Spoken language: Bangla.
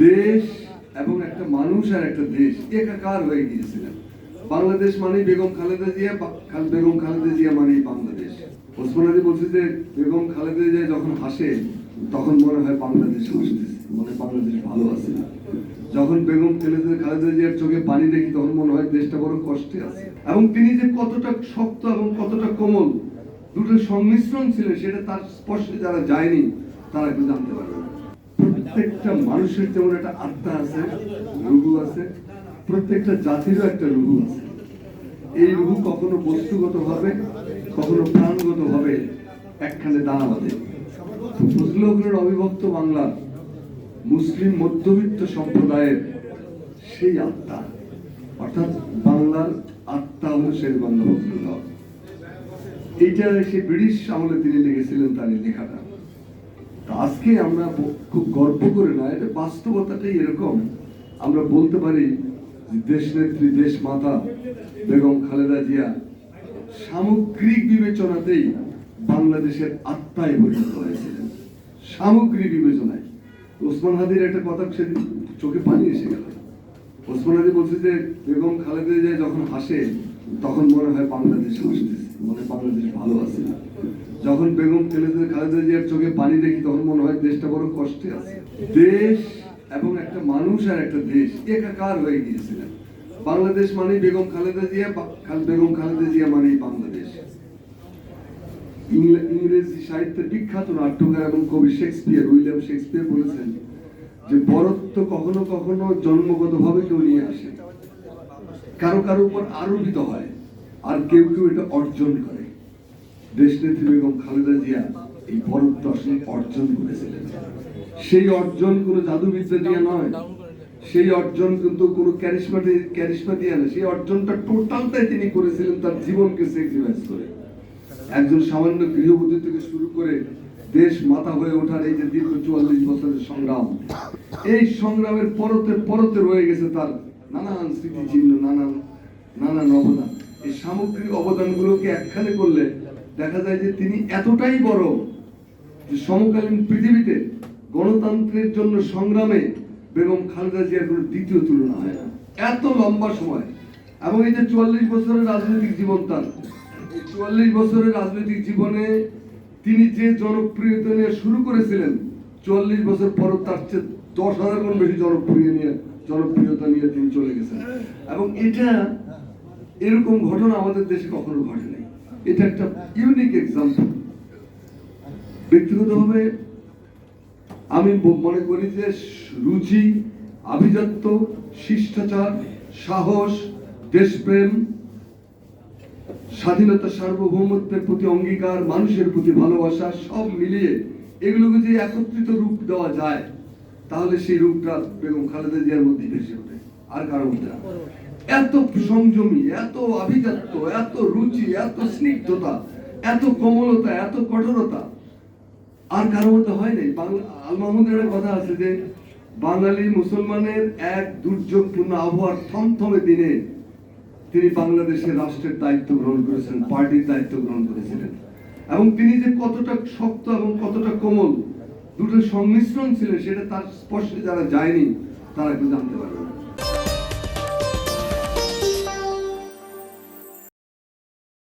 দেশ এবং একটা মানুষ আর একটা দেশ একাকার হয়ে গিয়েছিলেন। বাংলাদেশ মানে বেগম খালেদা জিয়া, বেগম খালেদা জিয়া মানে বাংলাদেশ। ওসমান আলী বলছে যে বেগম খালেদা জিয়া যখন হাসে তখন মনে হয় বাংলাদেশ হাসতেছে, মনে বাংলাদেশ ভালো আছে। যখন বেগম খালেদা জিয়ার চোখে পানি দেখি তখন মনে হয় দেশটা বড় কষ্টে আছে। এবং তিনি যে কতটা শক্ত এবং কতটা কোমল দুটো সংমিশ্রণ ছিলেন সেটা তার স্পর্শে যারা যায়নি তারা কেউ জানতে পারবে না। প্রত্যেকটা মানুষের যেমন একটা আত্মা আছে, রুহু আছে, প্রত্যেকটা জাতিরও একটা রুহু আছে। এই রুহু কখনো বস্তুগত ভাবে কখনো প্রাণগত ভাবে একখানে দানা বাঁধে। ফজলুল হকের অবিভক্ত বাংলা মুসলিম মধ্যবিত্ত সম্প্রদায়ের সেই আত্মা, অর্থাৎ বাংলার আত্মা অনুসারে বাংলা ফজলুল হক। এইটা সে ব্রিটিশ আমলে তিনি লিখেছিলেন তার এই লেখাটা। আজকে আমরা খুব গর্ব করে না, এটা বাস্তবতাটাই এরকম। আমরা বলতে পারি দেশ নেত্রী, দেশ মাতা বেগম খালেদা জিয়া সামগ্রিক বিবেচনাতেই বাংলাদেশের আত্মায় পরিণত হয়েছিলেন, সামগ্রিক বিবেচনায়। ওসমান হাদির একটা কথা সেদিন চোখে পানি এসে গেল। ওসমান হাদি বলছে যে বেগম খালেদা জিয়া যখন হাসে তখন মনে হয় বাংলাদেশ হাসতেছে, মনে বাংলাদেশ ভালো আছে। যখন বেগম খালেদা জিয়ার চোখে পানি দেখি তখন মনে হয় দেশটা বড় কষ্টে আছে। দেশ এবং একটা মানুষ আর একটা দেশ একাকার হয়ে গিয়েছিলেন। বাংলাদেশ মানে বেগম খালেদা জিয়া, বেগম খালেদা জিয়া মানে বাংলাদেশ। ইংরেজি সাহিত্যের বিখ্যাত নাট্যকার এবং কবি শেক্সপিয়ার, উইলিয়াম শেক্সপিয়ার বলেছেন যে বরত্ব কখনো কখনো জন্মগত ভাবে কেউ নিয়ে আসে, কারো কারো উপর আরোপিত হয়, আর কেউ কেউ এটা অর্জন করে। দেশনেত্রী বেগম খালেদা জিয়া এই বরত্ব আসলে অর্জন করেছিলেন। সেই অর্জন কোনো জাদুবিদ্যা দিয়ে নয়, সেই অর্জন কিন্তু কোনো ক্যারিশমা দিয়ে না, সেই অর্জনটা টোটালটাই তিনি করেছিলেন তার জীবনকে স্যাক্রিফাইস করে। একজন সামান্য গৃহবধূ থেকে শুরু করে দেশ মাতা হয়ে ওঠার এই যে দীর্ঘ 44 বছরের সংগ্রাম, এই সংগ্রামের পরতে পরতে রয়ে গেছে তার নানান স্মৃতিচিহ্ন, নানান অবদান। এই সামগ্রিক অবদানগুলোকে একখানে করলে দেখা যায় যে তিনি এতটাই বড় যে সমকালীন পৃথিবীতে গণতন্ত্রের জন্য সংগ্রামে বেগম খালেদা জিয়ার কোনো দ্বিতীয় তুলনা হয় না। এত লম্বা সময় এবং এই যে 44 বছরের রাজনৈতিক জীবন, তার এই 44 বছরের রাজনৈতিক জীবনে তিনি যে জনপ্রিয়তা নিয়ে শুরু করেছিলেন, 44 বছর পর তার চেয়ে 10,000 গুণ বেশি জনপ্রিয়তা নিয়ে তিনি চলে গেছেন। এবং এটা এরকম ঘটনা আমাদের দেশে কখনো ঘটে নাই। এটা একটা ইউনিক এক্সাম্পল। ব্যক্তিগতভাবে আমি মনে করি যে রুচি, আভিজাত্য, শিষ্টাচার, সাহস, দেশপ্রেম, স্বাধীনতা, সার্বভৌমত্বের প্রতি অঙ্গীকার, মানুষের প্রতি ভালোবাসা সব মিলিয়ে এগুলোকে যে একত্রিত রূপ দেওয়া যায় তাহলে সেই রূপটা বেগম খালেদা জিয়ার মধ্যে ভেসে ওঠে, আর কারো মধ্যে না। এত সংযমী, এত আভিজাত্য, এত রুচি, এত স্নিগ্ধতা, এত কোমলতা, এত কঠোরতা আর কারো মধ্যে হয় নাই। আল মাহমুদের একটা কথা আছে যে বাঙালি মুসলমানের এক দুর্যোগপূর্ণ আবহাওয়ার থমথমে দিনে তিনি বাংলাদেশের রাষ্ট্রের দায়িত্ব গ্রহণ করেছিলেন, পার্টির দায়িত্ব গ্রহণ করেছিলেন। এবং তিনি যে কতটা শক্ত এবং কতটা কোমল দুটো সংমিশ্রণ ছিলেন সেটা তার স্পর্শে যারা যায়নি তারা কেউ জানতে পারবে না।